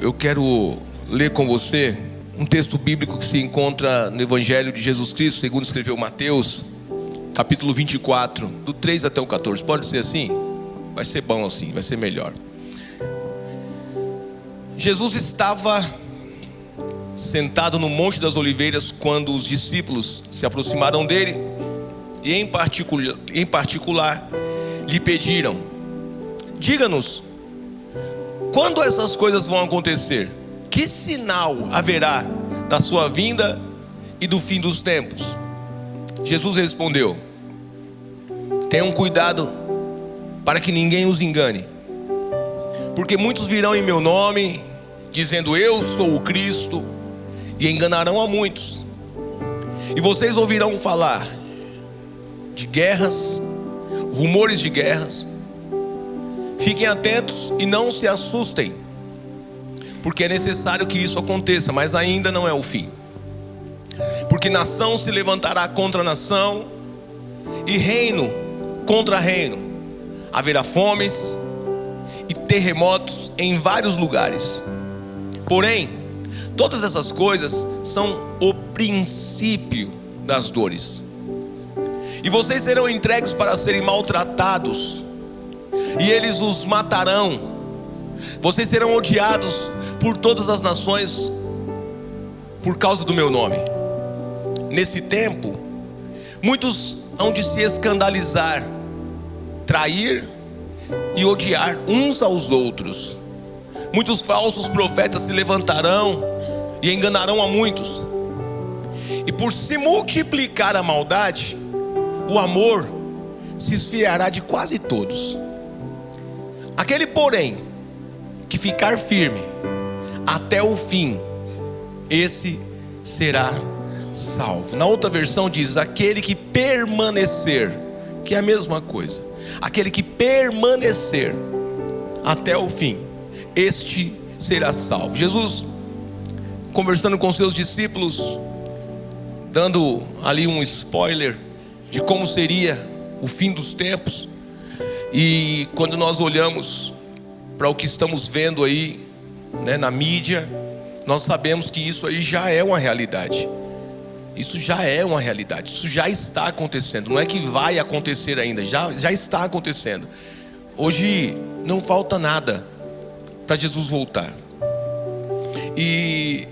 eu quero ler com você um texto bíblico que se encontra no Evangelho de Jesus Cristo, segundo escreveu Mateus, capítulo 24, do 3 até o 14. Pode ser assim? Vai ser bom assim, vai ser melhor. Jesus estava sentado no Monte das Oliveiras quando os discípulos se aproximaram dele e em particular lhe pediram: diga-nos, quando essas coisas vão acontecer? Que sinal haverá da sua vinda e do fim dos tempos? Jesus respondeu: tenham cuidado para que ninguém os engane, porque muitos virão em meu nome, dizendo eu sou o Cristo, e enganarão a muitos. E vocês ouvirão falar de guerras, rumores de guerras. Fiquem atentos e não se assustem, porque é necessário que isso aconteça, mas ainda não é o fim. Porque nação se levantará contra nação, e reino contra reino. Haverá fomes e terremotos em vários lugares. Porém, todas essas coisas são o princípio das dores. E vocês serão entregues para serem maltratados, e eles os matarão. Vocês serão odiados por todas as nações por causa do meu nome. Nesse tempo, muitos hão de se escandalizar, trair e odiar uns aos outros. Muitos falsos profetas se levantarão e enganarão a muitos. E por se multiplicar a maldade, o amor se esfriará de quase todos. Aquele, porém, que ficar firme até o fim, esse será salvo. Na outra versão diz: aquele que permanecer, que é a mesma coisa. Aquele que permanecer até o fim, este será salvo. Jesus, conversando com seus discípulos, dando ali um spoiler de como seria o fim dos tempos. E quando nós olhamos para o que estamos vendo aí, na mídia, nós sabemos que isso aí já é uma realidade. Isso já é uma realidade, isso já está acontecendo. Não é que vai acontecer ainda, já está acontecendo. Hoje não falta nada para Jesus voltar. E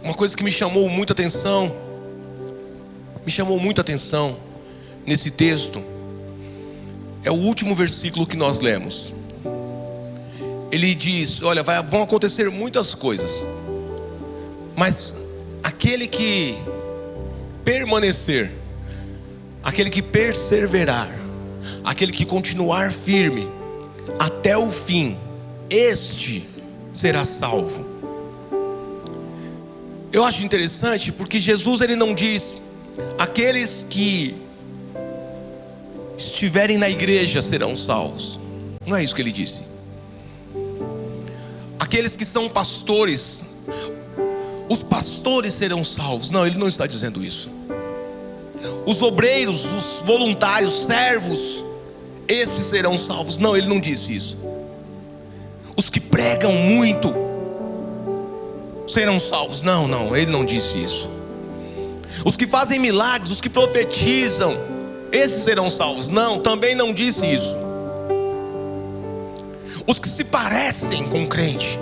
uma coisa que me chamou muita atenção nesse texto é o último versículo que nós lemos. Ele diz: olha, vão acontecer muitas coisas, mas aquele que permanecer, aquele que perseverar, aquele que continuar firme até o fim, este será salvo. Eu acho interessante porque Jesus, ele não diz: aqueles que estiverem na igreja serão salvos. Não é isso que ele disse. Aqueles que são pastores, os pastores serão salvos. Não, ele não está dizendo isso. Os obreiros, os voluntários, servos, esses serão salvos. Não, ele não disse isso. Os que pregam muito serão salvos. Não, ele não disse isso. Os que fazem milagres, os que profetizam, esses serão salvos. Não, também não disse isso. Os que se parecem com crente,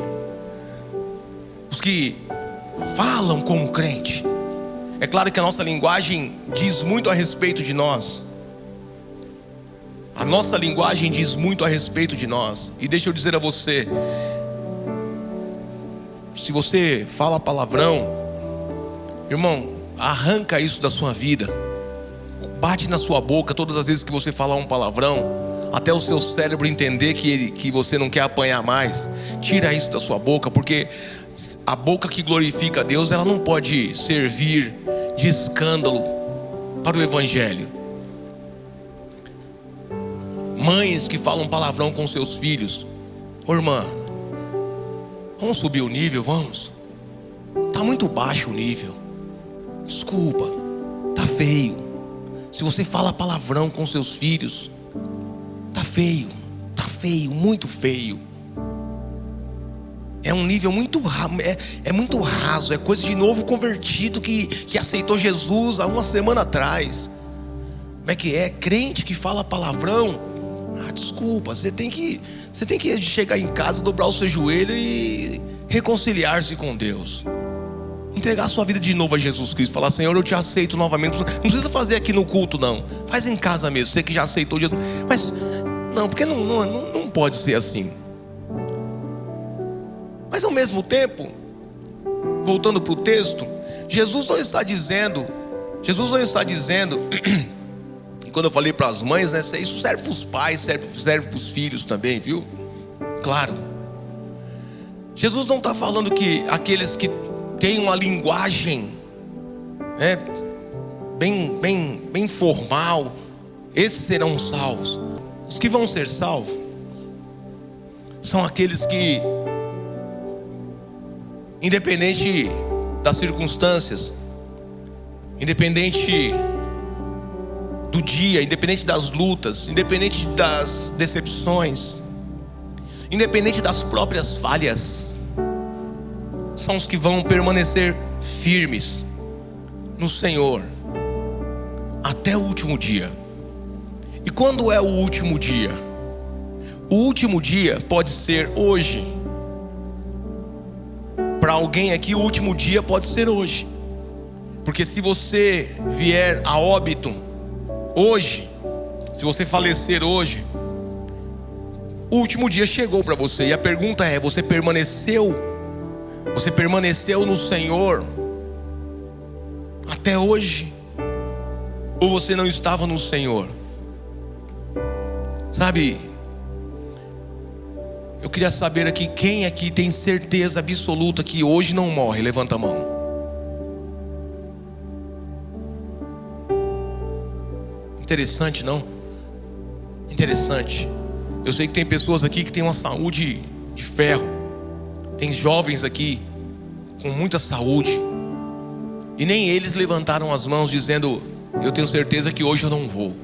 os que falam como crente. É claro que a nossa linguagem diz muito a respeito de nós. A nossa linguagem diz muito a respeito de nós. E deixa eu dizer a você, se você fala palavrão, irmão, arranca isso da sua vida. Bate na sua boca todas as vezes que você falar um palavrão, até o seu cérebro entender que você não quer apanhar mais. Tira isso da sua boca, porque a boca que glorifica a Deus, ela não pode servir de escândalo para o evangelho. Mães que falam palavrão com seus filhos: ô irmã, vamos subir o nível, vamos. Tá muito baixo o nível. Desculpa, tá feio. Se você fala palavrão com seus filhos, tá feio, muito feio. é um nível muito muito raso. É coisa de novo convertido que aceitou Jesus há uma semana atrás. Como é que é? Crente que fala palavrão. Desculpa, você tem que chegar em casa, dobrar o seu joelho e reconciliar-se com Deus. Entregar sua vida de novo a Jesus Cristo. Falar: Senhor, eu te aceito novamente. Não precisa fazer aqui no culto, não. Faz em casa mesmo, você que já aceitou Jesus. Mas não, porque não pode ser assim. Mas ao mesmo tempo, voltando para o texto, Jesus não está dizendo e quando eu falei para as mães, né, isso serve para os pais, serve para os filhos também, viu? Claro. Jesus não está falando que aqueles que têm uma linguagem bem formal, esses serão salvos. Os que vão ser salvos são aqueles que, independente das circunstâncias, independente do dia, independente das lutas, independente das decepções, independente das próprias falhas, são os que vão permanecer firmes no Senhor até o último dia. E quando é o último dia? O último dia pode ser hoje. Para alguém aqui, o último dia pode ser hoje. Porque se você vier a óbito hoje, se você falecer hoje, o último dia chegou para você. E a pergunta é: você permaneceu no Senhor até hoje? Ou você não estava no Senhor? Sabe, eu queria saber aqui, quem aqui tem certeza absoluta que hoje não morre? Levanta a mão. Interessante, não? Interessante. Eu sei que tem pessoas aqui que têm uma saúde de ferro. Tem jovens aqui com muita saúde, e nem eles levantaram as mãos dizendo: eu tenho certeza que hoje eu não vou.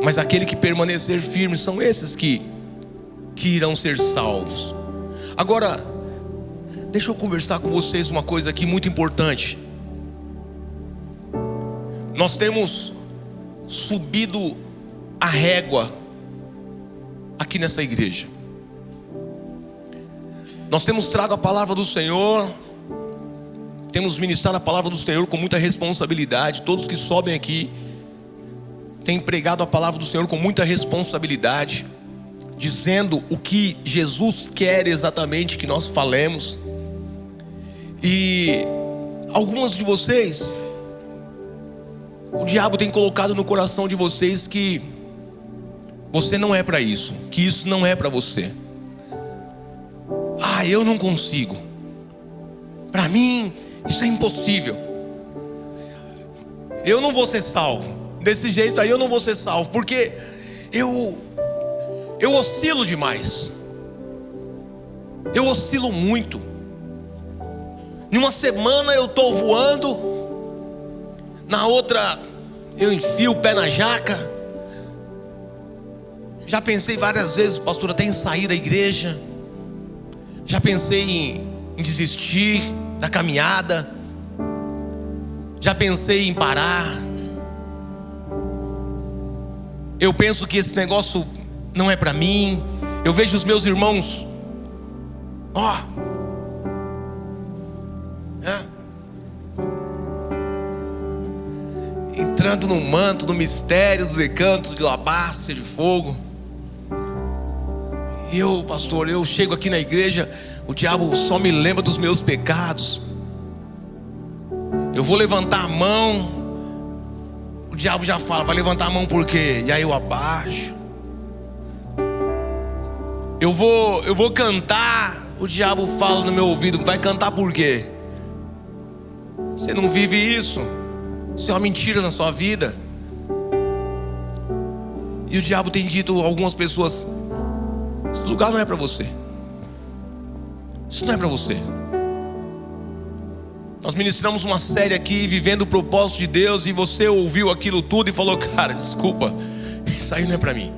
Mas aquele que permanecer firme são esses que irão ser salvos. Agora, deixa eu conversar com vocês uma coisa aqui muito importante. Nós temos subido a régua aqui nessa igreja. Nós temos trago a palavra do Senhor, temos ministrado a palavra do Senhor com muita responsabilidade. Todos que sobem aqui têm pregado a palavra do Senhor com muita responsabilidade, dizendo o que Jesus quer exatamente que nós falemos. E algumas de vocês, o diabo tem colocado no coração de vocês que você não é para isso, que isso não é para você. Eu não consigo, para mim isso é impossível, eu não vou ser salvo, desse jeito aí eu não vou ser salvo, porque eu oscilo demais, eu oscilo muito. Em uma semana eu estou voando, na outra eu enfio o pé na jaca. Já pensei várias vezes, pastor, até em sair da igreja. Já pensei em desistir da caminhada. Já pensei em parar. Eu penso que esse negócio não é para mim. Eu vejo os meus irmãos, entrando no manto, no mistério dos recantos de alabastro, de fogo. E eu, pastor, eu chego aqui na igreja, o diabo só me lembra dos meus pecados. Eu vou levantar a mão, o diabo já fala: vai levantar a mão por quê? E aí eu abaixo. Eu vou cantar, o diabo fala no meu ouvido: vai cantar por quê? Você não vive isso, isso é uma mentira na sua vida. E o diabo tem dito a algumas pessoas: esse lugar não é para você, isso não é para você. Nós ministramos uma série aqui, Vivendo o Propósito de Deus, e você ouviu aquilo tudo e falou: cara, desculpa, isso aí não é para mim.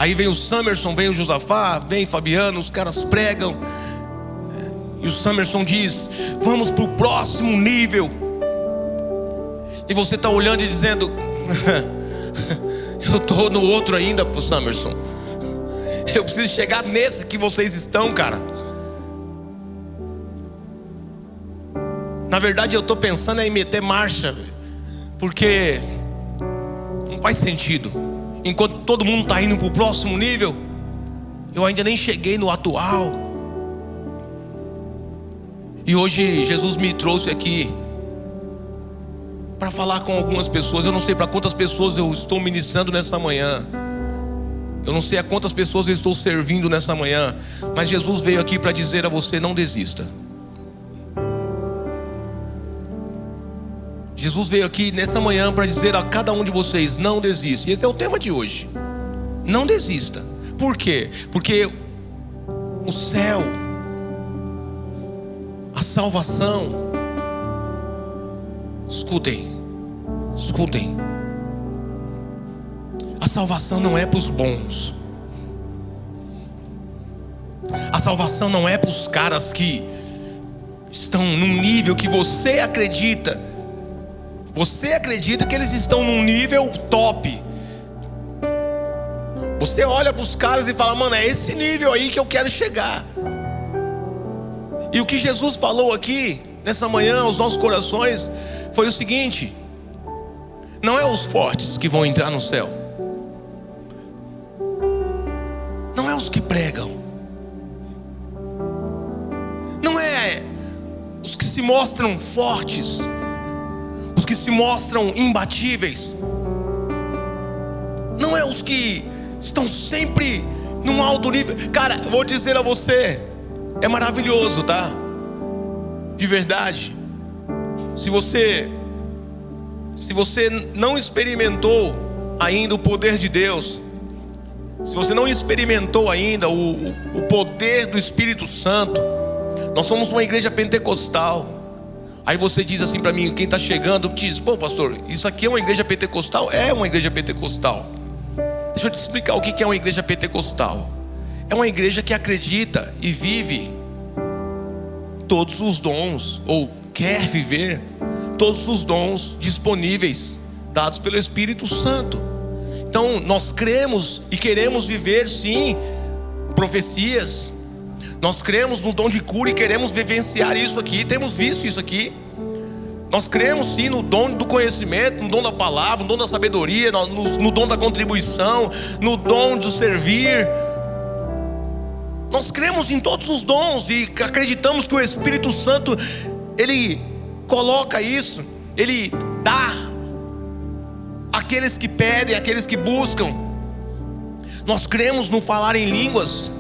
Aí vem o Summerson, vem o Josafá, vem Fabiano, os caras pregam. E o Summerson diz: vamos para o próximo nível. E você está olhando e dizendo: eu estou no outro ainda, pro Summerson. Eu preciso chegar nesse que vocês estão, cara. Na verdade eu estou pensando em meter marcha, porque não faz sentido. Enquanto todo mundo está indo para o próximo nível, eu ainda nem cheguei no atual. E hoje Jesus me trouxe aqui para falar com algumas pessoas. Eu não sei para quantas pessoas eu estou ministrando nessa manhã. Eu não sei a quantas pessoas eu estou servindo nessa manhã. Mas Jesus veio aqui para dizer a você: não desista. Jesus veio aqui nessa manhã para dizer a cada um de vocês: não desista. E esse é o tema de hoje. Não desista. Por quê? Porque o céu, a salvação, escutem, a salvação não é para os bons. A salvação não é para os caras que estão num nível que você acredita. Você acredita que eles estão num nível top. Você olha para os caras e fala: mano, é esse nível aí que eu quero chegar. E o que Jesus falou aqui nessa manhã aos nossos corações foi o seguinte: não é os fortes que vão entrar no céu, não é os que pregam, não é os que se mostram fortes, os que se mostram imbatíveis, não é os que estão sempre num alto nível. Cara, vou dizer a você, é maravilhoso, tá? De verdade. Se você não experimentou ainda o poder de Deus, se você não experimentou ainda o poder do Espírito Santo, nós somos uma igreja pentecostal. Aí você diz assim para mim, quem está chegando, diz: pô, pastor, isso aqui é uma igreja pentecostal? É uma igreja pentecostal. Deixa eu te explicar o que é uma igreja pentecostal. É uma igreja que acredita e vive todos os dons, ou quer viver todos os dons disponíveis, dados pelo Espírito Santo. Então nós cremos e queremos viver sim profecias. Nós cremos no dom de cura e queremos vivenciar isso aqui. Temos visto isso aqui. Nós cremos sim no dom do conhecimento, no dom da palavra, no dom da sabedoria, no dom da contribuição, no dom de servir. Nós cremos em todos os dons e acreditamos que o Espírito Santo, Ele coloca isso, Ele dá àqueles que pedem, àqueles que buscam. Nós cremos no falar em línguas.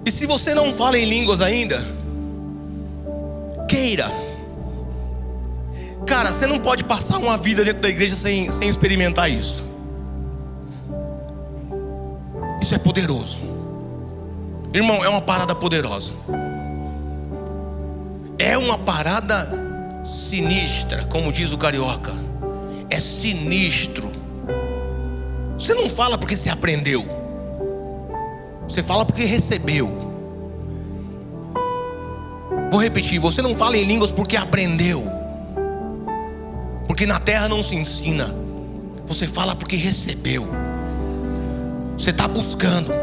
E se você não fala em línguas ainda, queira. Cara, você não pode passar uma vida dentro da igreja sem experimentar isso. Isso é poderoso. Irmão, é uma parada poderosa. É uma parada sinistra, como diz o carioca. É sinistro. Você não fala porque você aprendeu, você fala porque recebeu. Vou repetir: você não fala em línguas porque aprendeu, porque na terra não se ensina. Você fala porque recebeu. Você está buscando: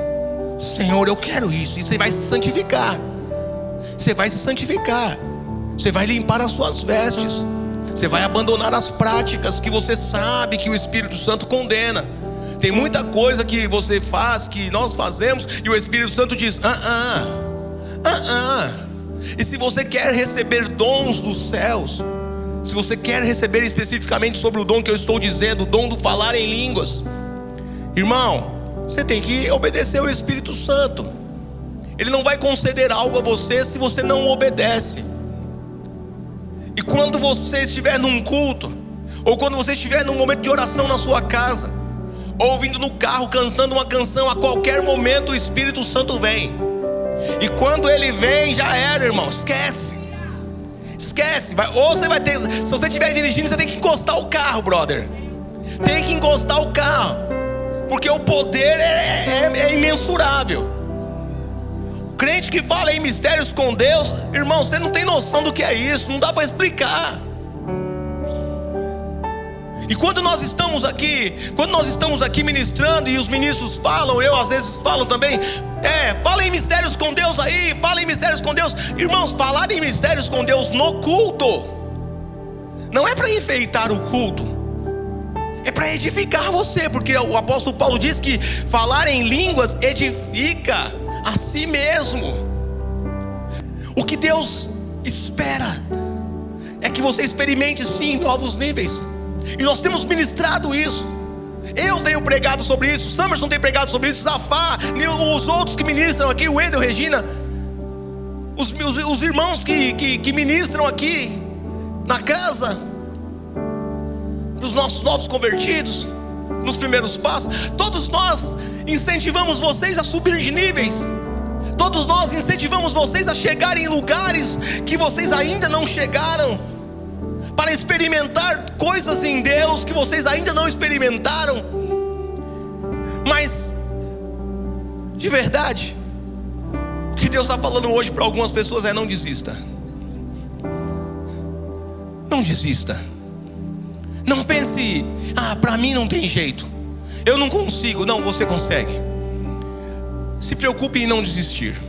Senhor, eu quero isso. E você vai se santificar. Você vai se santificar. Você vai limpar as suas vestes. Você vai abandonar as práticas que você sabe que o Espírito Santo condena. Tem muita coisa que você faz, que nós fazemos, e o Espírito Santo diz: E se você quer receber dons dos céus, se você quer receber especificamente sobre o dom que eu estou dizendo, o dom do falar em línguas, irmão, você tem que obedecer ao Espírito Santo. Ele não vai conceder algo a você se você não obedece. E quando você estiver num culto, ou quando você estiver num momento de oração na sua casa, ouvindo no carro, cantando uma canção, a qualquer momento o Espírito Santo vem. E quando ele vem, já era, irmão. Esquece. Ou você vai ter, se você estiver dirigindo, você tem que encostar o carro, brother. Tem que encostar o carro. porque o poder é imensurável. O crente que fala em mistérios com Deus, irmão, você não tem noção do que é isso, não dá para explicar. E quando nós estamos aqui ministrando, e os ministros falam, eu às vezes falo também, fala em mistérios com Deus aí, fala em mistérios com Deus. Irmãos, falar em mistérios com Deus no culto não é para enfeitar o culto, é para edificar você, porque o apóstolo Paulo diz que falar em línguas edifica a si mesmo. O que Deus espera é que você experimente sim novos níveis. E nós temos ministrado isso. Eu tenho pregado sobre isso, Samerson tem pregado sobre isso, Zafá, os outros que ministram aqui, o Wendel, Regina, os irmãos que ministram aqui na casa dos nossos novos convertidos, nos primeiros passos. Todos nós incentivamos vocês a subir de níveis. Todos nós incentivamos vocês a chegarem em lugares que vocês ainda não chegaram, para experimentar coisas em Deus que vocês ainda não experimentaram. Mas, de verdade, o que Deus está falando hoje para algumas pessoas é: não desista. Não desista. Não pense, para mim não tem jeito, eu não consigo. Não, você consegue. Se preocupe em não desistir.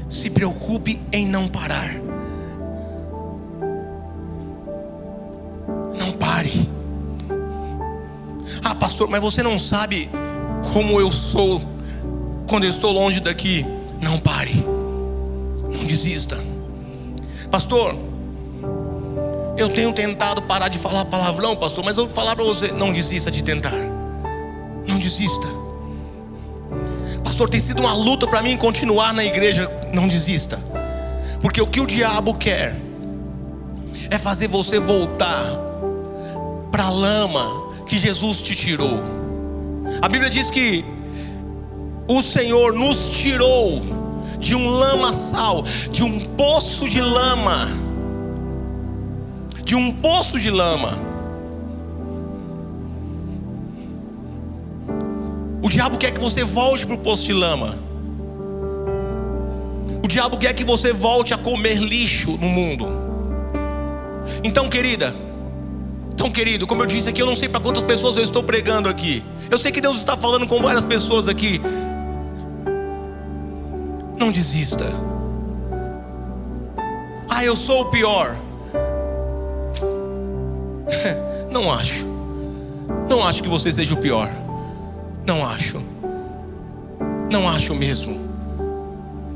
Se preocupe em não parar. Não pare. Pastor, mas você não sabe como eu sou quando eu estou longe daqui. Não pare. Não desista. Pastor, eu tenho tentado parar de falar palavrão, pastor, mas eu vou falar para você: não desista de tentar. Não desista. Pastor, tem sido uma luta para mim continuar na igreja. Não desista. Porque o que o diabo quer é fazer você voltar para a lama que Jesus te tirou. A Bíblia diz que o Senhor nos tirou de um lamaçal, de um poço de lama. De um poço de lama. O diabo quer que você volte para o poço de lama. O diabo quer que você volte a comer lixo no mundo. Então, querida, então, querido, como eu disse aqui, eu não sei para quantas pessoas eu estou pregando aqui. Eu sei que Deus está falando com várias pessoas aqui. Não desista. Eu sou o pior. Não acho. Não acho que você seja o pior. Não acho. Não acho mesmo.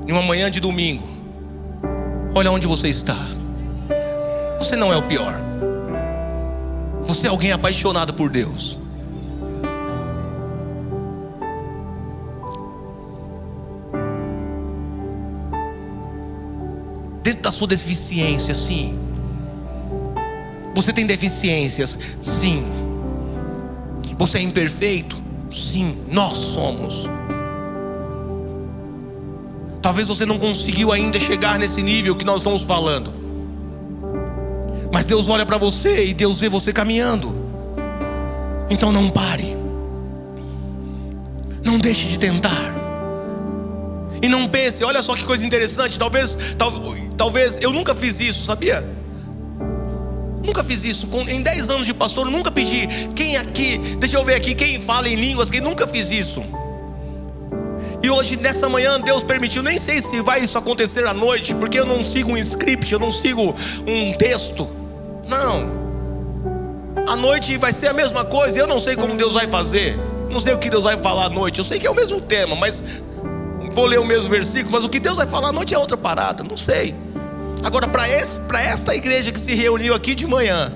Em uma manhã de domingo, olha onde você está. Você não é o pior. Você é alguém apaixonado por Deus. Dentro da sua deficiência, sim. Você tem deficiências, sim. Você é imperfeito, sim. Nós somos. Talvez você não conseguiu ainda chegar nesse nível que nós estamos falando, mas Deus olha para você e Deus vê você caminhando. Então não pare. Não deixe de tentar. E não pense, olha só que coisa interessante. Talvez eu nunca fiz isso, sabia? Nunca fiz isso. Em 10 anos de pastor, eu nunca pedi: quem aqui, deixa eu ver aqui, quem fala em línguas, quem nunca fiz isso. E hoje, nessa manhã, Deus permitiu. Nem sei se vai isso acontecer à noite, porque eu não sigo um script, eu não sigo um texto. Não. À noite vai ser a mesma coisa. Eu não sei como Deus vai fazer. Não sei o que Deus vai falar à noite. Eu sei que é o mesmo tema, mas vou ler o mesmo versículo. Mas o que Deus vai falar à noite é outra parada. Não sei. Agora, para esta igreja que se reuniu aqui de manhã,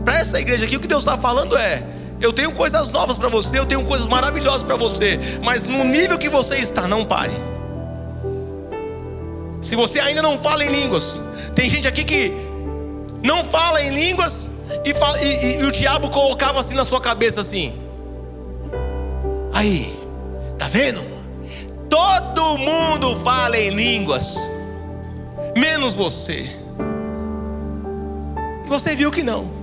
para essa igreja aqui, o que Deus está falando é: eu tenho coisas novas para você, eu tenho coisas maravilhosas para você, mas no nível que você está, não pare. Se você ainda não fala em línguas, tem gente aqui que não fala em línguas e o diabo colocava assim na sua cabeça assim: aí, tá vendo? Todo mundo fala em línguas, menos você. E você viu que não.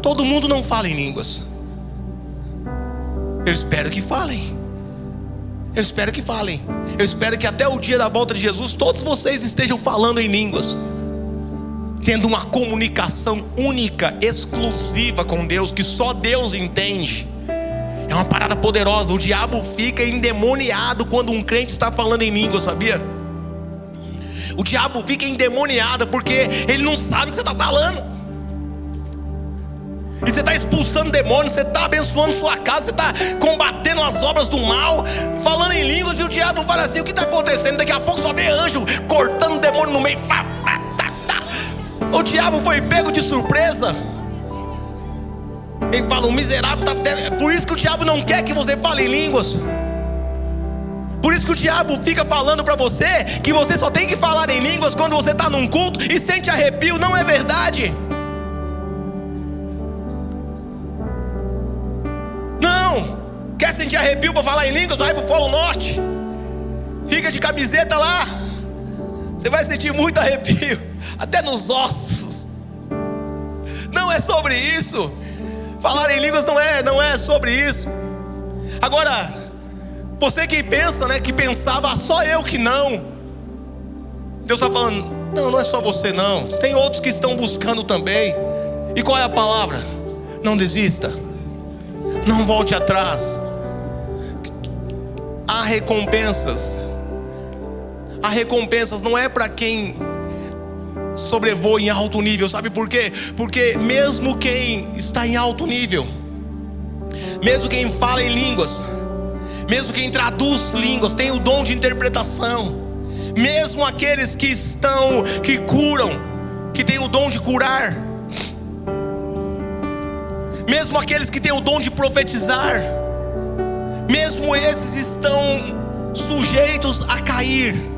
todo mundo não fala em línguas. Eu espero que falem. Eu espero que falem. Eu espero que até o dia da volta de Jesus todos vocês estejam falando em línguas, tendo uma comunicação única, exclusiva com Deus, que só Deus entende. É uma parada poderosa. O diabo fica endemoniado quando um crente está falando em línguas, sabia? O diabo fica endemoniado porque ele não sabe o que você está falando. E você está expulsando demônios, você está abençoando sua casa, você está combatendo as obras do mal, falando em línguas, e o diabo fala assim: o que está acontecendo? Daqui a pouco só vê anjo cortando o demônio no meio. O diabo foi pego de surpresa. Ele fala: o miserável está... Por isso que o diabo não quer que você fale em línguas. Por isso que o diabo fica falando para você que você só tem que falar em línguas quando você está num culto e sente arrepio. Não é verdade. Não. Quer sentir arrepio para falar em línguas? Vai para o Polo Norte, fica de camiseta lá, você vai sentir muito arrepio, até nos ossos. Não é sobre isso. Falar em línguas não é sobre isso. Agora, você que pensa, né, que pensava só eu que não, Deus está falando: não é só você não, tem outros que estão buscando também. E qual é a palavra? Não desista, não volte atrás. Há recompensas. Há recompensas, não é para quem sobrevoa em alto nível. Sabe por quê? Porque mesmo quem está em alto nível, mesmo quem fala em línguas, mesmo quem traduz línguas, tem o dom de interpretação, mesmo aqueles que curam, que tem o dom de curar, mesmo aqueles que têm o dom de profetizar, mesmo esses estão sujeitos a cair.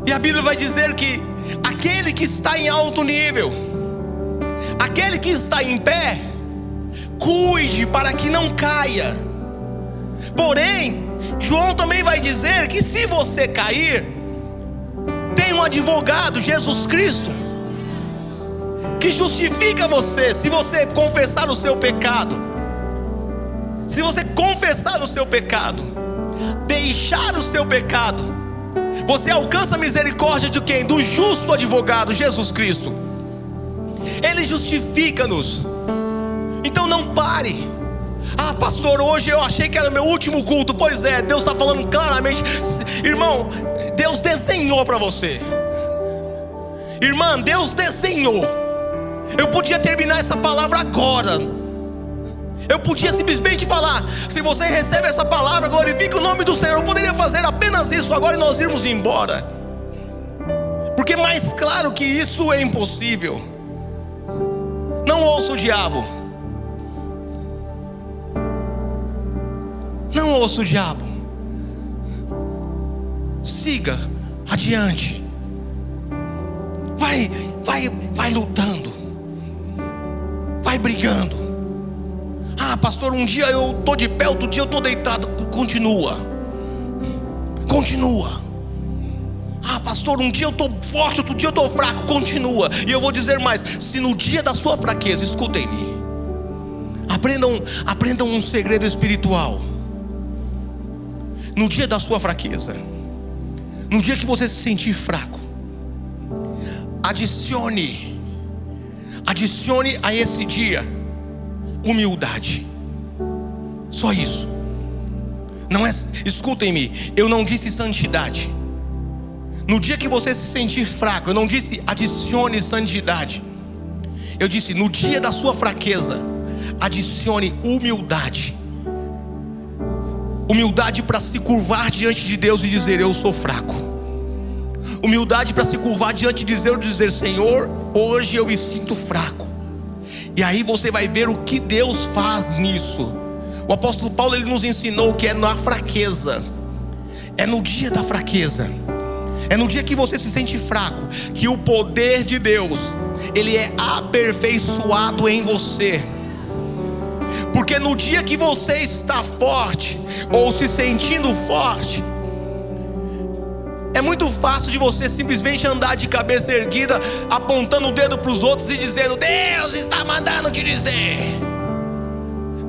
E a Bíblia vai dizer que aquele que está em alto nível, aquele que está em pé, cuide para que não caia. Porém, João também vai dizer que se você cair, tem um advogado, Jesus Cristo, que justifica você. Se você confessar o seu pecado, se você confessar o seu pecado, deixar o seu pecado, você alcança a misericórdia de quem? Do justo advogado, Jesus Cristo. Ele justifica-nos. Então não pare. Ah, pastor, hoje eu achei que era meu último culto. Pois é, Deus está falando claramente. Irmão, Deus desenhou para você. Irmã, Deus desenhou. Eu podia terminar essa palavra agora. Eu podia simplesmente falar: se você recebe essa palavra, glorifique o nome do Senhor. Eu poderia fazer apenas isso agora e nós irmos embora, porque mais claro que isso é impossível. Não ouça o diabo. Não ouça o diabo. Siga adiante. Vai lutando. Vai brigando. Ah, pastor, um dia eu estou de pé, outro dia eu estou deitado. Continua. Ah, pastor, um dia eu estou forte, outro dia eu estou fraco. Continua. E eu vou dizer mais: se no dia da sua fraqueza, escutem-me, aprendam um segredo espiritual. No dia da sua fraqueza, no dia que você se sentir fraco, adicione a esse dia humildade. Só isso. Não é, escutem-me, eu não disse santidade. No dia que você se sentir fraco, eu não disse adicione santidade. Eu disse: no dia da sua fraqueza, adicione humildade. Humildade para se curvar diante de Deus e dizer: eu sou fraco. Humildade para se curvar diante de Deus e dizer: Senhor, hoje eu me sinto fraco. E aí você vai ver o que Deus faz nisso. O apóstolo Paulo, ele nos ensinou que é na fraqueza, é no dia da fraqueza, é no dia que você se sente fraco, que o poder de Deus, ele é aperfeiçoado em você. Porque no dia que você está forte, ou se sentindo forte, É muito fácil de você simplesmente andar de cabeça erguida, apontando o dedo para os outros e dizendo: Deus está mandando te dizer.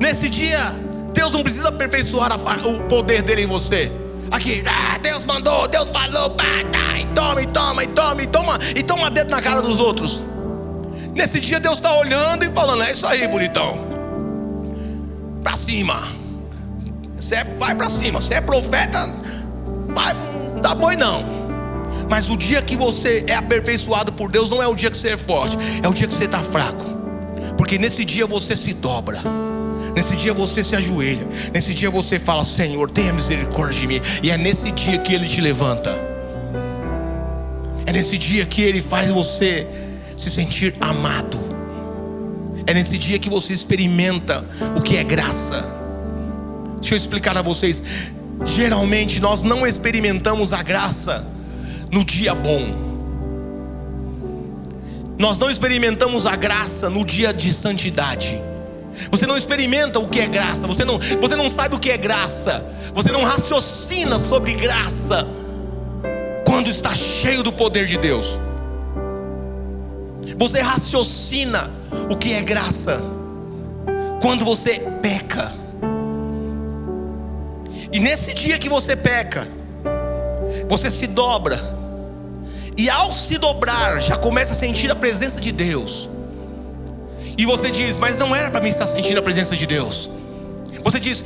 Nesse dia, Deus não precisa aperfeiçoar o poder dele em você. Aqui, Deus mandou, Deus falou, e toma dedo na cara dos outros. Nesse dia Deus está olhando e falando: é isso aí, bonitão, pra cima. Você vai pra cima, você é profeta, vai, não dá boi não. Mas o dia que você é aperfeiçoado por Deus não é o dia que você é forte, é o dia que você está fraco. Porque nesse dia você se dobra, nesse dia você se ajoelha, nesse dia você fala: Senhor, tenha misericórdia de mim. E é nesse dia que Ele te levanta. É nesse dia que Ele faz você se sentir amado. É nesse dia que você experimenta o que é graça. Deixa eu explicar a vocês. Geralmente nós não experimentamos a graça no dia bom. Nós não experimentamos a graça no dia de santidade. Você não experimenta o que é graça. Você não sabe o que é graça. Você não raciocina sobre graça quando está cheio do poder de Deus. Você raciocina o que é graça quando você peca. E nesse dia que você peca, você se dobra. E ao se dobrar, já começa a sentir a presença de Deus. E você diz: mas não era para mim estar sentindo a presença de Deus. Você diz: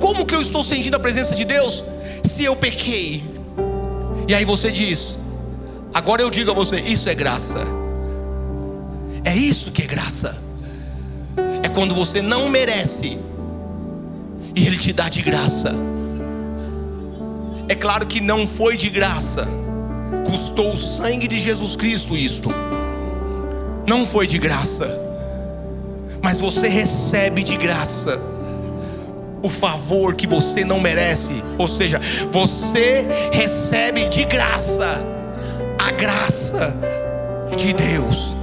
como que eu estou sentindo a presença de Deus se eu pequei? E aí você diz: agora eu digo a você, isso é graça. É isso que é graça. É quando você não merece e Ele te dá de graça. É claro que não foi de graça. Custou o sangue de Jesus Cristo isto. Não foi de graça. Mas você recebe de graça o favor que você não merece. Ou seja, você recebe de graça a graça de Deus.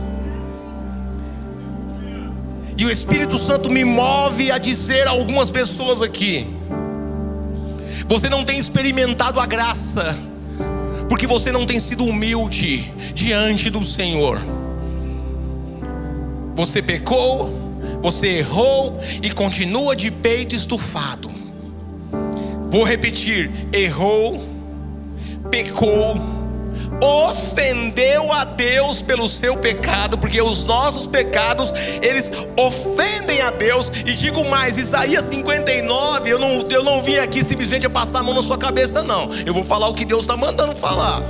E o Espírito Santo me move a dizer a algumas pessoas aqui: você não tem experimentado a graça porque você não tem sido humilde diante do Senhor. Você pecou, você errou e continua de peito estufado. Vou repetir: errou, pecou, ofendeu a Deus pelo seu pecado, porque os nossos pecados, eles ofendem a Deus. E digo mais, Isaías 59, eu não vim aqui simplesmente a passar a mão na sua cabeça não. Eu vou falar o que Deus está mandando falar.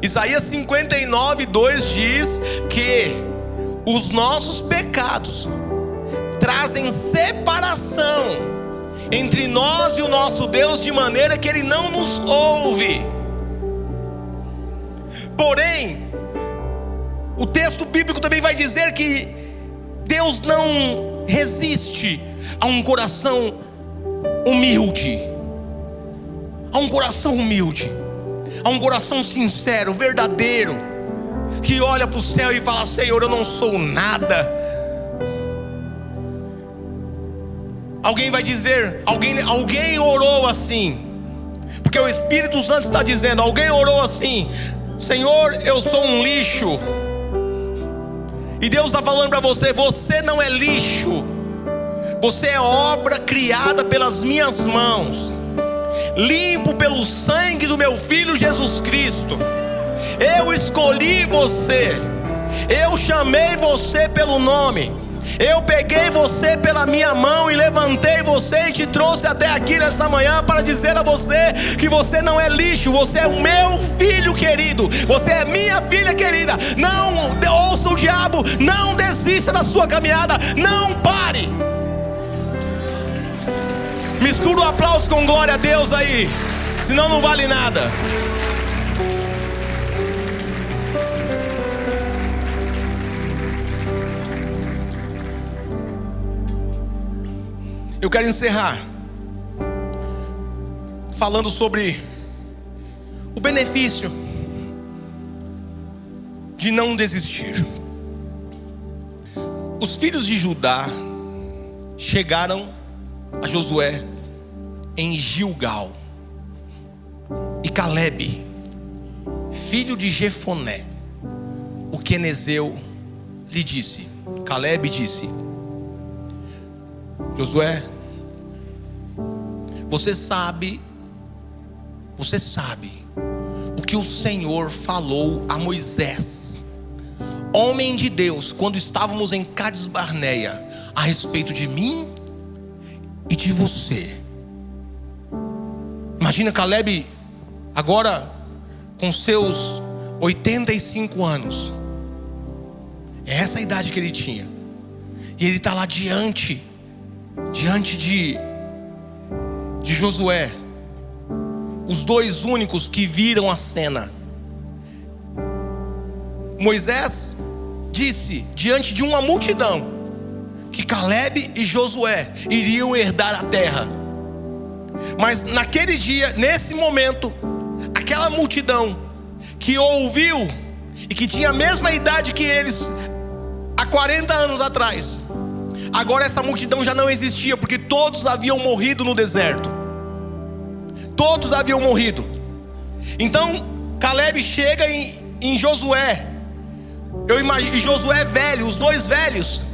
Isaías 59, 2 diz que os nossos pecados trazem separação entre nós e o nosso Deus, de maneira que Ele não nos ouve. Porém, o texto bíblico também vai dizer que Deus não resiste a um coração humilde. A um coração humilde, a um coração sincero, verdadeiro, que olha para o céu e fala: Senhor, eu não sou nada. Alguém vai dizer, alguém orou assim, porque o Espírito Santo está dizendo, alguém orou assim: Senhor, eu sou um lixo. E Deus está falando para você: você não é lixo, você é obra criada pelas minhas mãos, limpo pelo sangue do meu Filho Jesus Cristo. Eu escolhi você, eu chamei você pelo nome, eu peguei você pela minha mão e levantei você e te trouxe até aqui nesta manhã para dizer a você que você não é lixo, você é o meu filho querido, você é minha filha querida. Não ouça o diabo, não desista da sua caminhada, não pare. Mistura o aplauso com glória a Deus aí, senão não vale nada. Eu quero encerrar falando sobre o benefício de não desistir. Os filhos de Judá chegaram a Josué em Gilgal, e Calebe, filho de Jefoné, o quenezeu, lhe disse. Calebe disse: Josué, você sabe o que o Senhor falou a Moisés, homem de Deus, quando estávamos em Cades Barneia, a respeito de mim e de você. Imagina Calebe agora com seus 85 anos. É essa a idade que ele tinha. E ele está lá diante de Josué, os dois únicos que viram a cena. Moisés disse diante de uma multidão que Calebe e Josué iriam herdar a terra. Mas naquele dia, nesse momento, aquela multidão que ouviu e que tinha a mesma idade que eles há 40 anos atrás, agora essa multidão já não existia, porque todos haviam morrido no deserto. Todos haviam morrido. Então Calebe chega em Josué. Eu imagino Josué velho, os dois velhos.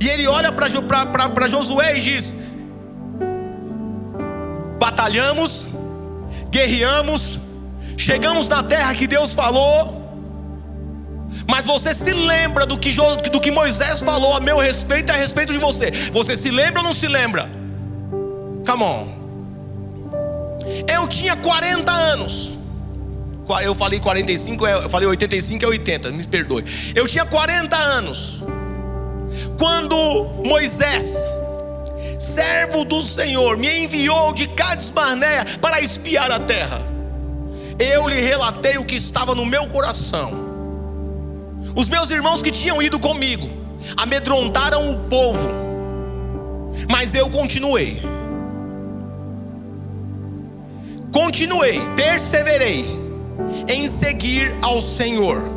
E ele olha para Josué e diz: batalhamos, guerreamos, chegamos na terra que Deus falou. Mas você se lembra do que Moisés falou a meu respeito e a respeito de você? Você se lembra ou não se lembra? Come on. Eu tinha 40 anos. Eu falei 45, eu falei 85 é 80, me perdoe. Eu tinha 40 anos quando Moisés, servo do Senhor, me enviou de Cades Barneia para espiar a terra. Eu lhe relatei o que estava no meu coração. Os meus irmãos que tinham ido comigo amedrontaram o povo, mas eu continuei, perseverei em seguir ao Senhor.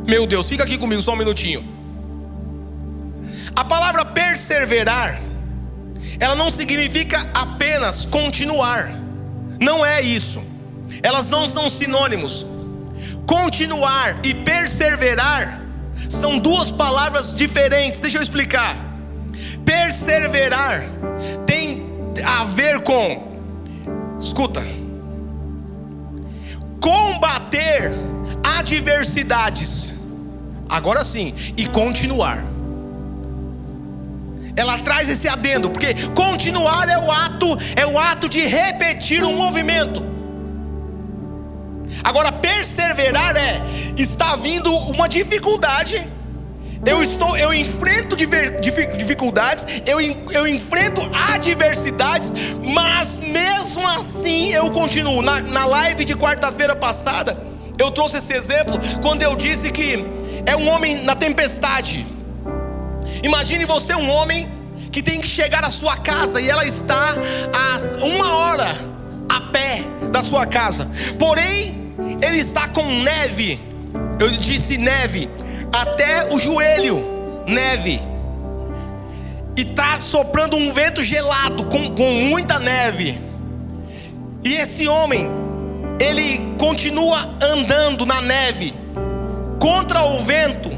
Meu Deus, fica aqui comigo só um minutinho. A palavra perseverar, ela não significa apenas continuar. Não é isso. Elas não são sinônimos. Continuar e perseverar são duas palavras diferentes. Deixa eu explicar. Perseverar tem a ver com, escuta, combater adversidades. Agora sim, e continuar. Ela traz esse adendo, porque continuar é o ato de repetir um movimento. Agora perseverar está vindo uma dificuldade. Eu enfrento dificuldades, eu enfrento adversidades, mas mesmo assim eu continuo. Na live de quarta-feira passada, eu trouxe esse exemplo quando eu disse que é um homem na tempestade. Imagine você um homem que tem que chegar à sua casa e ela está a 1 hora a pé da sua casa. Porém, ele está com neve. Eu disse neve, até o joelho, neve. E está soprando um vento gelado, com muita neve. E esse homem, ele continua andando na neve, contra o vento.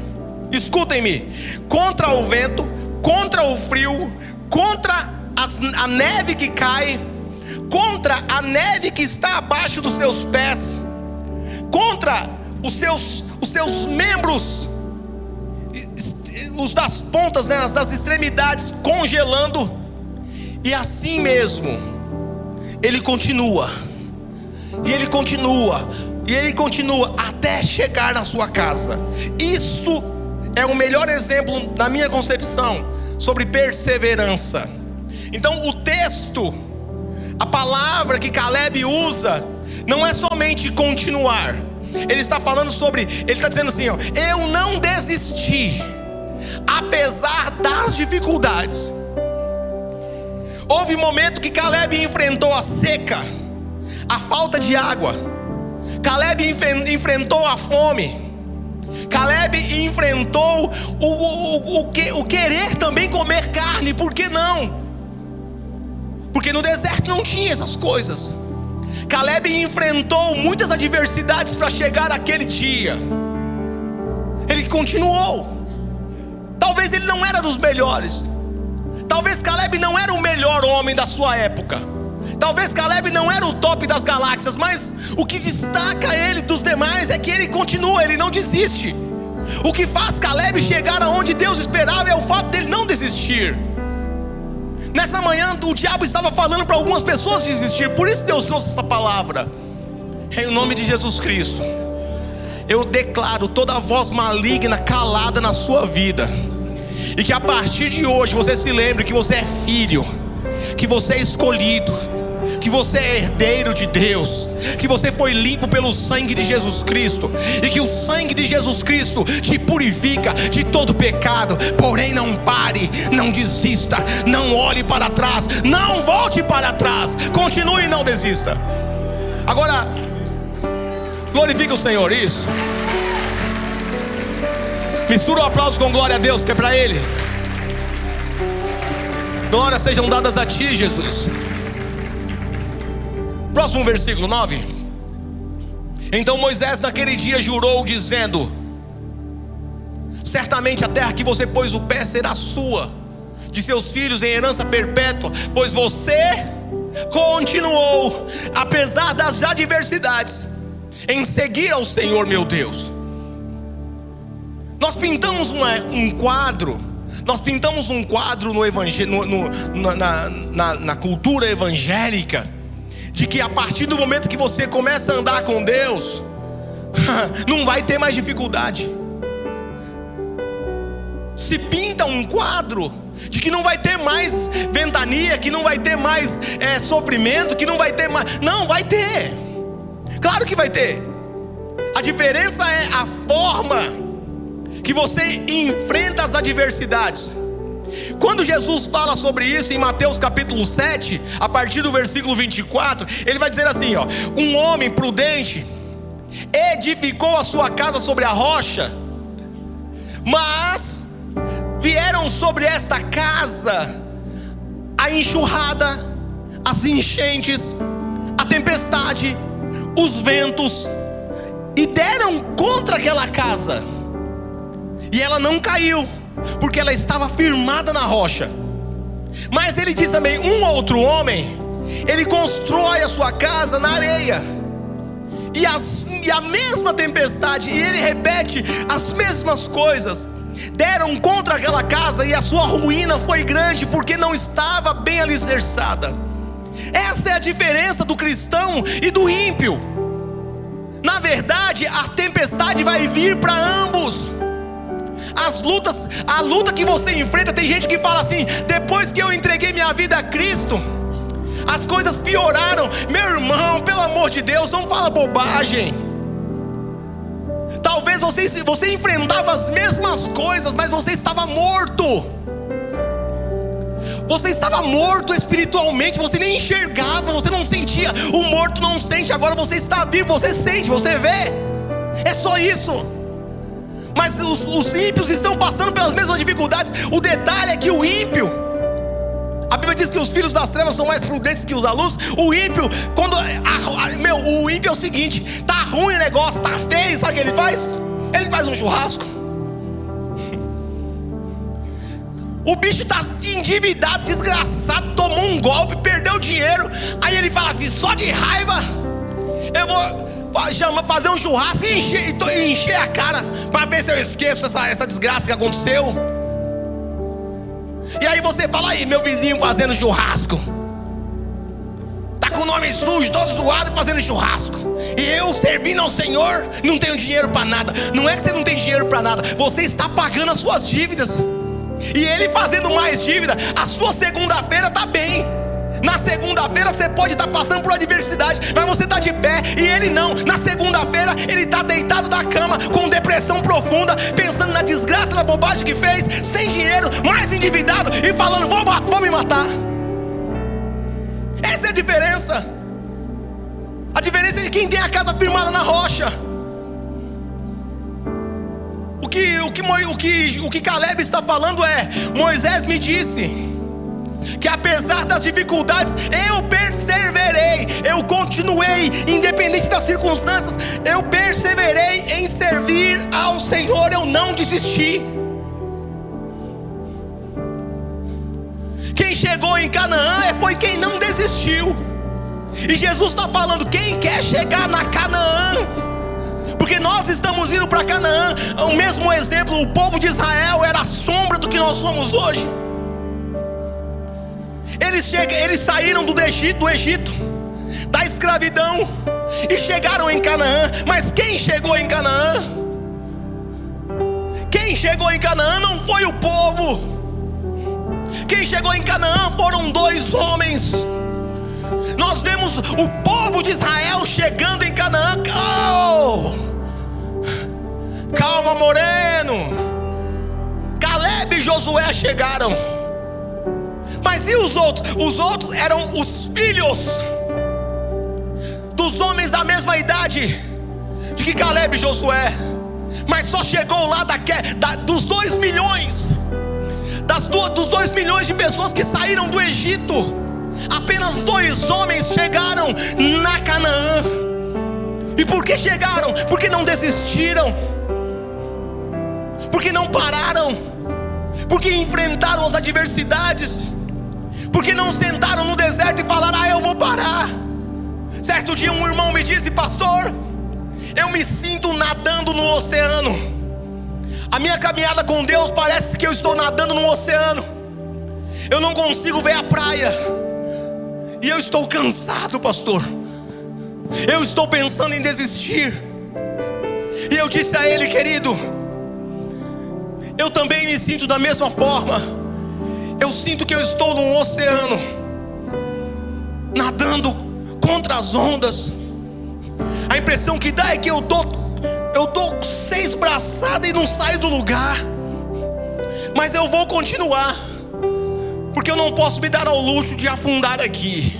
Escutem-me, contra o vento, contra o frio, contra a neve que cai, contra a neve que está abaixo dos seus pés, contra os seus membros, os das pontas, né, das extremidades congelando. E assim mesmo ele continua, e ele continua, e ele continua até chegar na sua casa. Isso é o melhor exemplo, na minha concepção, sobre perseverança. Então o texto, a palavra que Calebe usa, não é somente continuar. Ele está falando sobre, ele está dizendo assim, ó, eu não desisti, apesar das dificuldades. Houve um momento que Calebe enfrentou a seca, a falta de água. Calebe enfrentou a fome. Calebe enfrentou o querer também comer carne. Por que não? Porque no deserto não tinha essas coisas. Caleb enfrentou muitas adversidades para chegar àquele dia. Ele continuou. Talvez ele não era dos melhores. Talvez Caleb não era o melhor homem da sua época. Talvez Caleb não era o top das galáxias. Mas o que destaca ele dos demais é que ele continua, ele não desiste. O que faz Caleb chegar aonde Deus esperava é o fato dele não desistir. Nessa manhã o diabo estava falando para algumas pessoas desistir. Por isso Deus trouxe essa palavra. Em nome de Jesus Cristo, eu declaro toda voz maligna calada na sua vida. E que a partir de hoje você se lembre que você é filho, que você é escolhido, que você é herdeiro de Deus, que você foi limpo pelo sangue de Jesus Cristo, e que o sangue de Jesus Cristo te purifica de todo pecado. Porém não pare, não desista, não olhe para trás, não volte para trás, continue e não desista. Agora, glorifica o Senhor, isso. Mistura o aplauso com glória a Deus, que é para Ele. Glórias sejam dadas a Ti, Jesus. Próximo versículo 9. Então Moisés naquele dia jurou dizendo: certamente a terra que você pôs o pé será sua, de seus filhos em herança perpétua, pois você continuou, apesar das adversidades, em seguir ao Senhor meu Deus. Nós pintamos um quadro. Nós pintamos um quadro no evangelho, na cultura evangélica, de que a partir do momento que você começa a andar com Deus, não vai ter mais dificuldade. Se pinta um quadro de que não vai ter mais ventania, que não vai ter mais sofrimento, que não vai ter mais. Não, vai ter. Claro que vai ter. A diferença é a forma que você enfrenta as adversidades. Quando Jesus fala sobre isso em Mateus capítulo 7, a partir do versículo 24, ele vai dizer assim, ó: um homem prudente edificou a sua casa sobre a rocha, mas vieram sobre esta casa a enxurrada, as enchentes, a tempestade, os ventos, e deram contra aquela casa, e ela não caiu, porque ela estava firmada na rocha. Mas ele diz também: um outro homem, ele constrói a sua casa na areia, e a mesma tempestade, e ele repete as mesmas coisas, deram contra aquela casa, e a sua ruína foi grande, porque não estava bem alicerçada. Essa é a diferença do cristão e do ímpio. Na verdade, a tempestade vai vir para ambos. A luta que você enfrenta, tem gente que fala assim: depois que eu entreguei minha vida a Cristo, as coisas pioraram. Meu irmão, pelo amor de Deus, não fala bobagem. Talvez você enfrentava as mesmas coisas, mas você estava morto. Você estava morto espiritualmente, você nem enxergava, você não sentia. O morto não sente, agora você está vivo, você sente, você vê. É só isso. Mas os ímpios estão passando pelas mesmas dificuldades. O detalhe é que o ímpio, a Bíblia diz que os filhos das trevas são mais prudentes que os da luz. O ímpio, o ímpio é o seguinte: tá ruim o negócio, tá feio, sabe o que ele faz? Ele faz um churrasco. O bicho tá endividado, desgraçado, tomou um golpe, perdeu dinheiro. Aí ele fala assim: só de raiva eu vou fazer um churrasco e encher a cara, para ver se eu esqueço essa desgraça que aconteceu. E aí você fala: aí, meu vizinho fazendo churrasco, tá com o nome sujo, todo zoado, fazendo churrasco, e eu servindo ao Senhor, não tenho dinheiro para nada. Não é que você não tem dinheiro para nada, você está pagando as suas dívidas. E ele fazendo mais dívida, a sua segunda-feira está bem. Na segunda-feira você pode estar passando por adversidade, mas você está de pé, e ele não. Na segunda-feira ele está deitado na cama, com depressão profunda, pensando na desgraça, na bobagem que fez, sem dinheiro, mais endividado, e falando: vou me matar. Essa é a diferença. A diferença é de quem tem a casa firmada na rocha. O que Caleb está falando é: Moisés me disse que apesar das dificuldades, eu perseverei, eu continuei continuei, independente das circunstâncias. Eu perseverei em servir ao Senhor, eu não desisti. Quem chegou em Canaã foi quem não desistiu. E Jesus está falando: quem quer chegar na Canaã? Porque nós estamos indo para Canaã. O mesmo exemplo, o povo de Israel era a sombra do que nós somos hoje. Eles saíram do Egito, da escravidão, e chegaram em Canaã. Mas quem chegou em Canaã? Quem chegou em Canaã não foi o povo. Quem chegou em Canaã foram 2 homens. Nós vemos o povo de Israel chegando em Canaã. Calma, Moreno. Caleb e Josué chegaram. Mas e os outros? Os outros eram os filhos dos homens da mesma idade de que Caleb e Josué. Mas só chegou lá dos 2 milhões, dos 2 milhões de pessoas que saíram do Egito. Apenas 2 homens chegaram na Canaã. E por que chegaram? Porque não desistiram, porque não pararam, porque enfrentaram as adversidades, porque não sentaram no deserto e falaram: eu vou parar. Certo dia um irmão me disse: pastor, eu me sinto nadando no oceano. A minha caminhada com Deus parece que eu estou nadando no oceano. Eu não consigo ver a praia. E eu estou cansado, pastor. Eu estou pensando em desistir. E eu disse a ele: querido, eu também me sinto da mesma forma. Eu sinto que eu estou num oceano, nadando contra as ondas. A impressão que dá é que eu dou 6 braçadas e não saio do lugar. Mas eu vou continuar, porque eu não posso me dar ao luxo de afundar aqui.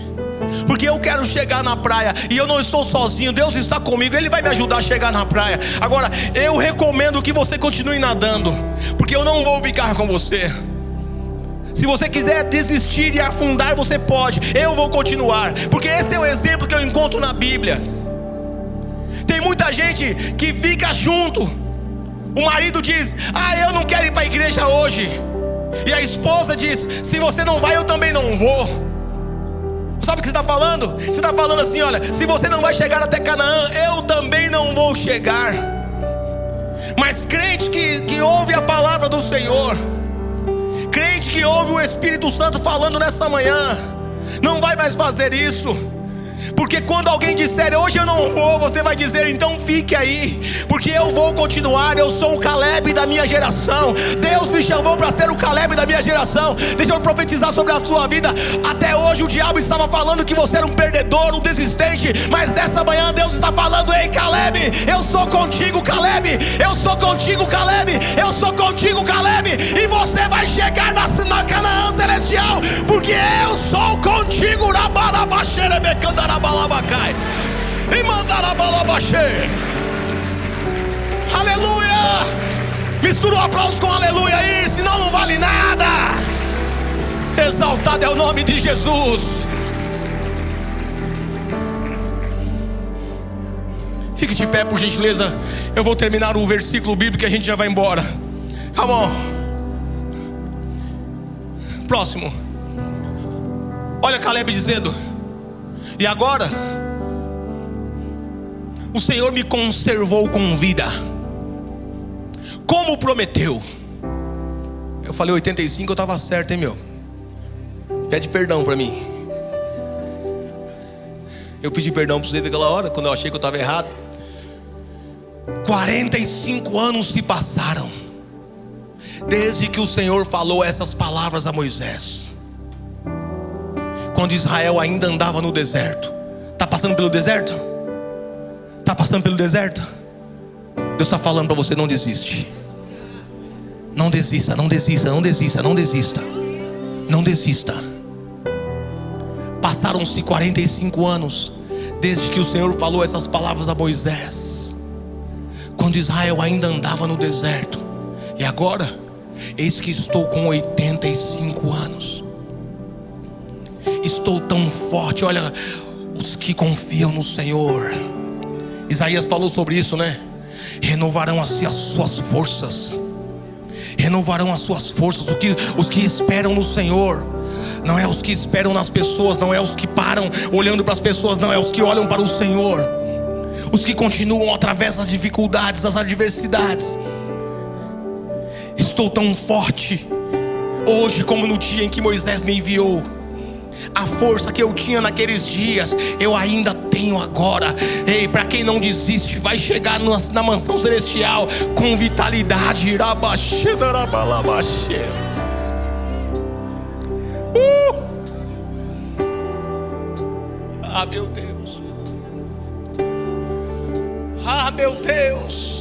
Porque eu quero chegar na praia. E eu não estou sozinho, Deus está comigo. Ele vai me ajudar a chegar na praia. Agora, eu recomendo que você continue nadando, porque eu não vou ficar com você. Se você quiser desistir e afundar, você pode. Eu vou continuar, porque esse é o exemplo que eu encontro na Bíblia. Tem muita gente que fica junto. O marido diz: eu não quero ir para a igreja hoje. E a esposa diz: se você não vai, eu também não vou. Sabe o que você está falando? Você está falando assim: olha, se você não vai chegar até Canaã, eu também não vou chegar. Mas crente que ouve a palavra do Senhor, crente que ouve o Espírito Santo falando nesta manhã, não vai mais fazer isso. Porque quando alguém disser: hoje eu não vou, você vai dizer: então fique aí, porque eu vou continuar. Eu sou o Caleb da minha geração. Deus me chamou para ser o Caleb da minha geração. Deixa eu profetizar sobre a sua vida. Até hoje o diabo estava falando que você era um perdedor, um desistente, mas dessa manhã Deus está falando: ei Caleb, eu sou contigo, Caleb. Eu sou contigo, Caleb. Eu sou contigo, Caleb. E você vai chegar na Canaã celestial, porque eu sou contigo. E mandará balabaxê. Aleluia. Mistura o aplauso com aleluia aí, senão não vale nada. Exaltado é o nome de Jesus. Fique de pé, por gentileza. Eu vou terminar o versículo bíblico e a gente já vai embora. Come on. Próximo. Olha Caleb dizendo: e agora o Senhor me conservou com vida, como prometeu. Eu falei 85, eu estava certo, hein, meu? Pede perdão para mim. Eu pedi perdão para vocês naquela hora, quando eu achei que eu estava errado. 45 anos se passaram desde que o Senhor falou essas palavras a Moisés, quando Israel ainda andava no deserto. Está passando pelo deserto? Está passando pelo deserto? Deus está falando para você: não desiste. Não desista, não desista, não desista, não desista. Não desista. Passaram-se 45 anos desde que o Senhor falou essas palavras a Moisés, quando Israel ainda andava no deserto. E agora, eis que estou com 85 anos. Estou tão forte. Olha, o Os que confiam no Senhor. Isaías falou sobre isso, né? Renovarão assim as suas forças. Renovarão as suas forças. Os que esperam no Senhor. Não é os que esperam nas pessoas. Não é os que param olhando para as pessoas. Não é os que olham para o Senhor. Os que continuam através das dificuldades, das adversidades. Estou tão forte hoje como no dia em que Moisés me enviou. A força que eu tinha naqueles dias, eu ainda tenho agora. Ei, para quem não desiste, vai chegar na mansão celestial com vitalidade. Ah, meu Deus. Ah, meu Deus.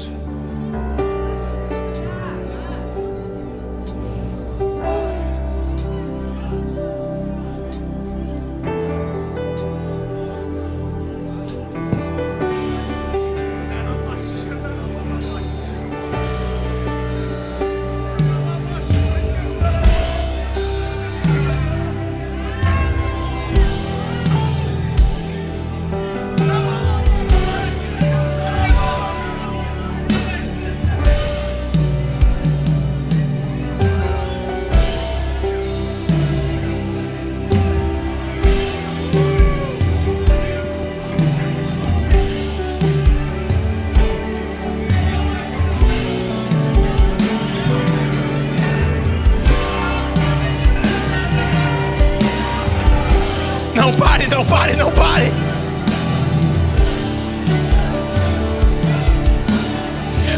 Não pare, não pare, não pare.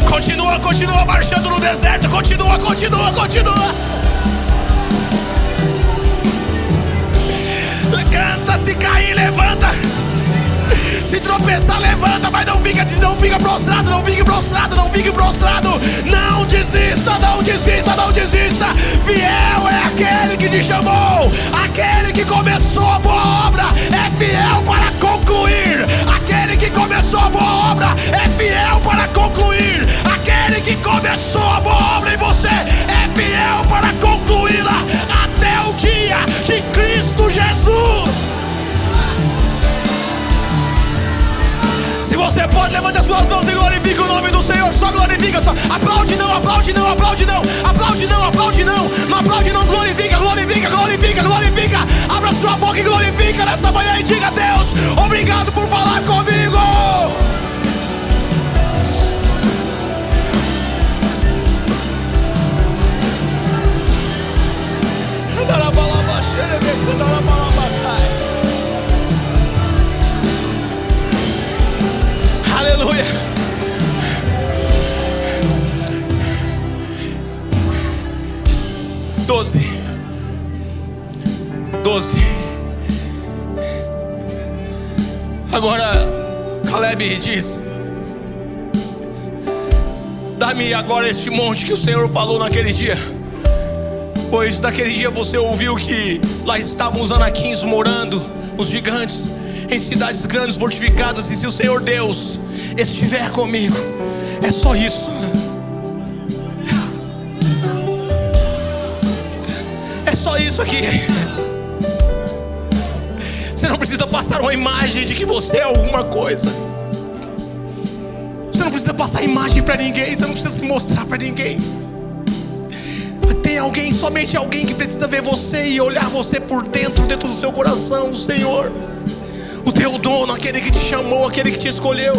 Continua, continua marchando no deserto. Continua, continua, continua. Canta, se cair, levanta. Se tropeçar, levanta. Mas não fica prostrado, não fique prostrado, não fique prostrado. Não desista, não desista, não desista. Fiel é aquele que te chamou. Aquele que começou a boa obra é fiel para concluir. Aquele que começou a boa obra é fiel para concluir. Aquele que começou a boa obra em você é fiel para concluí-la até o dia de Cristo Jesus. Se você pode, levante as suas mãos e glorifique o nome do Senhor. Só glorifica, só aplaude não, aplaude não, aplaude não, aplaude não, aplaude não, não aplaude não, glorifica, glorifica, glorifica, glorifica. Abra sua boca e glorifica nessa manhã e diga: Deus, obrigado por falar comigo. Aleluia. Doze. Agora Caleb diz: dá-me agora este monte que o Senhor falou naquele dia. Pois naquele dia você ouviu que lá estavam os anaquins morando, os gigantes, em cidades grandes fortificadas. E se o Senhor Deus estiver comigo, é só isso. É só isso aqui. Você não precisa passar uma imagem de que você é alguma coisa. Você não precisa passar imagem para ninguém. Você não precisa se mostrar para ninguém. Tem alguém, somente alguém que precisa ver você e olhar você por dentro do seu coração. O Senhor, o teu dono, aquele que te chamou, aquele que te escolheu.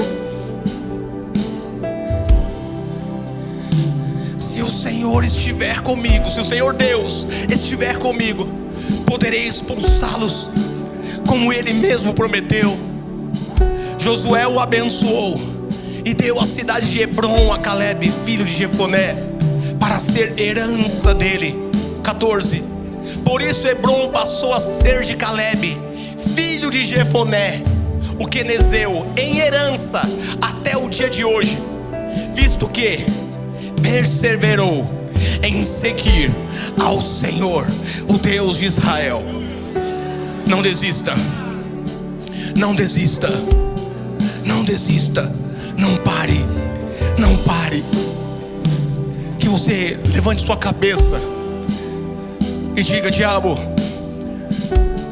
Se o Senhor estiver comigo, se o Senhor Deus estiver comigo, poderei expulsá-los como Ele mesmo prometeu. Josué o abençoou e deu a cidade de Hebron a Caleb, filho de Jefoné, para ser herança dele. 14. Por isso Hebron passou a ser de Caleb, filho de Jefoné, o quenezeu, em herança até o dia de hoje, visto que perseverou em seguir ao Senhor, o Deus de Israel. Não desista, não desista, não desista, não pare, não pare. Que você levante sua cabeça e diga: diabo,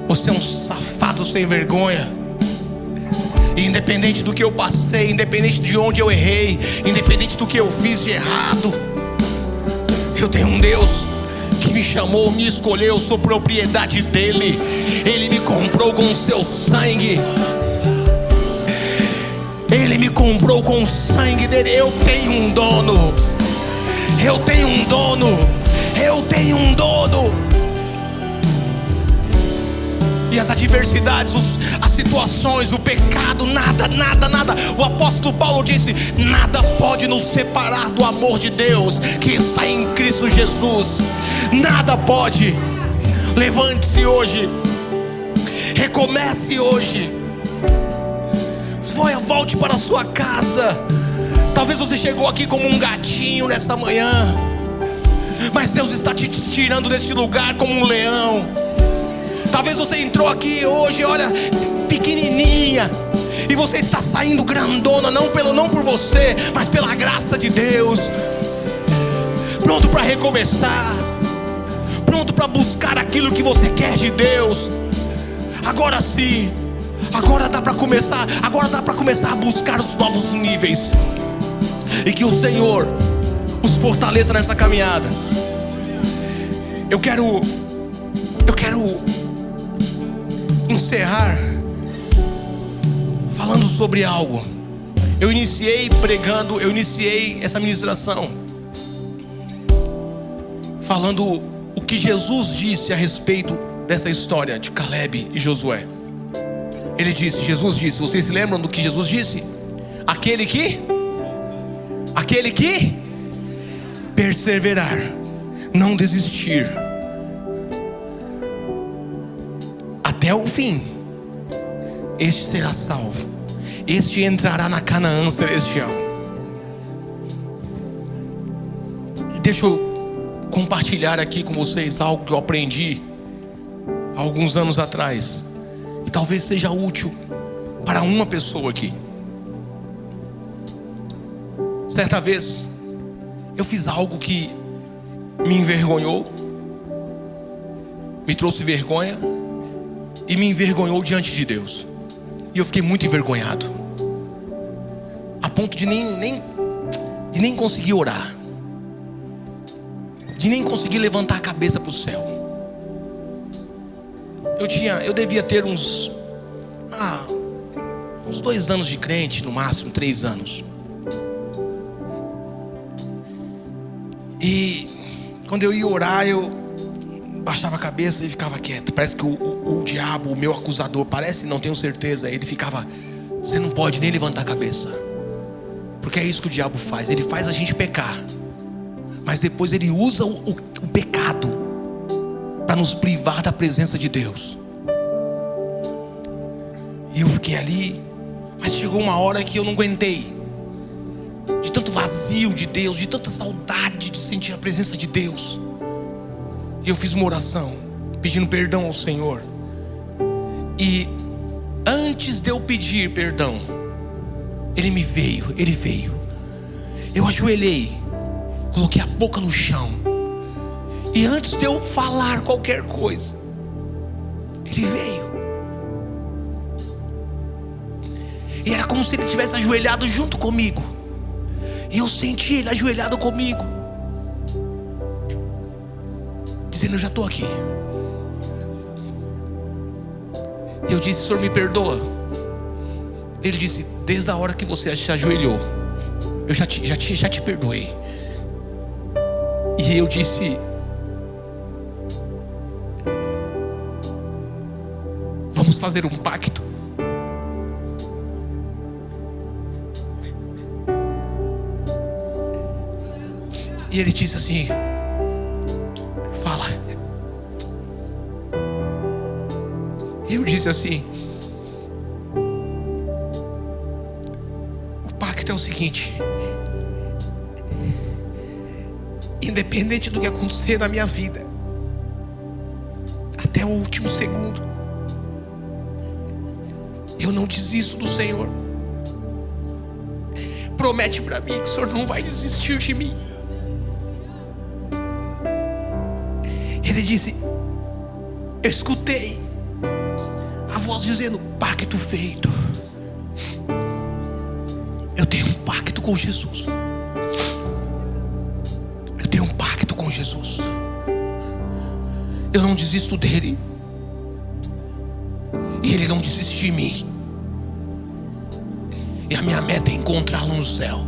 você é um safado sem vergonha. E independente do que eu passei, independente de onde eu errei, independente do que eu fiz de errado, eu tenho um Deus que me chamou, me escolheu. Eu sou propriedade dele. Ele me comprou com o seu sangue. Ele me comprou com o sangue dele. Eu tenho um dono. Eu tenho um dono. Eu tenho um dono. E as adversidades, as situações, o pecado, nada. O apóstolo Paulo disse: nada pode nos separar do amor de Deus que está em Cristo Jesus. Nada pode. Levante-se hoje. Recomece hoje. Volte para a sua casa. Talvez você chegou aqui como um gatinho nessa manhã, mas Deus está te tirando desse lugar como um leão. Talvez você entrou aqui hoje, olha, pequenininha, e você está saindo grandona, não por você, mas pela graça de Deus. Pronto para recomeçar, pronto para buscar aquilo que você quer de Deus. Agora sim, agora dá para começar a buscar os novos níveis. E que o Senhor os fortaleça nessa caminhada. Eu quero encerrar falando sobre algo. Eu iniciei essa ministração falando o que Jesus disse a respeito dessa história de Caleb e Josué. Jesus disse, vocês se lembram do que Jesus disse? Aquele que perseverar, não desistir até o fim, este será salvo, este entrará na Canaã celestial. E deixa eu compartilhar aqui com vocês algo que eu aprendi há alguns anos atrás, e talvez seja útil para uma pessoa aqui. Certa vez eu fiz algo que me envergonhou, me trouxe vergonha e me envergonhou diante de Deus. E eu fiquei muito envergonhado, a ponto de nem conseguir orar, de nem conseguir levantar a cabeça para o céu. Eu devia ter uns 2 anos de crente, no máximo 3 anos. E quando eu ia orar, eu baixava a cabeça e ficava quieto. Parece que o diabo, o meu acusador, não tenho certeza, ele ficava: você não pode nem levantar a cabeça, porque é isso que o diabo faz. Ele faz a gente pecar, mas depois ele usa o pecado para nos privar da presença de Deus. E eu fiquei ali, mas chegou uma hora que eu não aguentei, de tanto vazio de Deus, de tanta saudade de sentir a presença de Deus. E eu fiz uma oração pedindo perdão ao Senhor. E antes de eu pedir perdão, Ele veio. Eu ajoelhei, coloquei a boca no chão, e antes de eu falar qualquer coisa, Ele veio. E era como se Ele tivesse ajoelhado junto comigo. E eu senti Ele ajoelhado comigo, dizendo: eu já estou aqui. E eu disse: Senhor, me perdoa. Ele disse: desde a hora que você se ajoelhou, eu já te perdoei. E eu disse: vamos fazer um pacto. E ele disse assim: fala. E eu disse assim: o pacto é o seguinte: independente do que acontecer na minha vida, até o último segundo, eu não desisto do Senhor. Promete para mim que o Senhor não vai desistir de mim. Ele disse: eu escutei a voz dizendo: pacto feito, Eu tenho um pacto com Jesus. Eu tenho um pacto com Jesus. Eu não desisto dele. E ele não desiste de mim. E a minha meta é encontrá-lo no céu.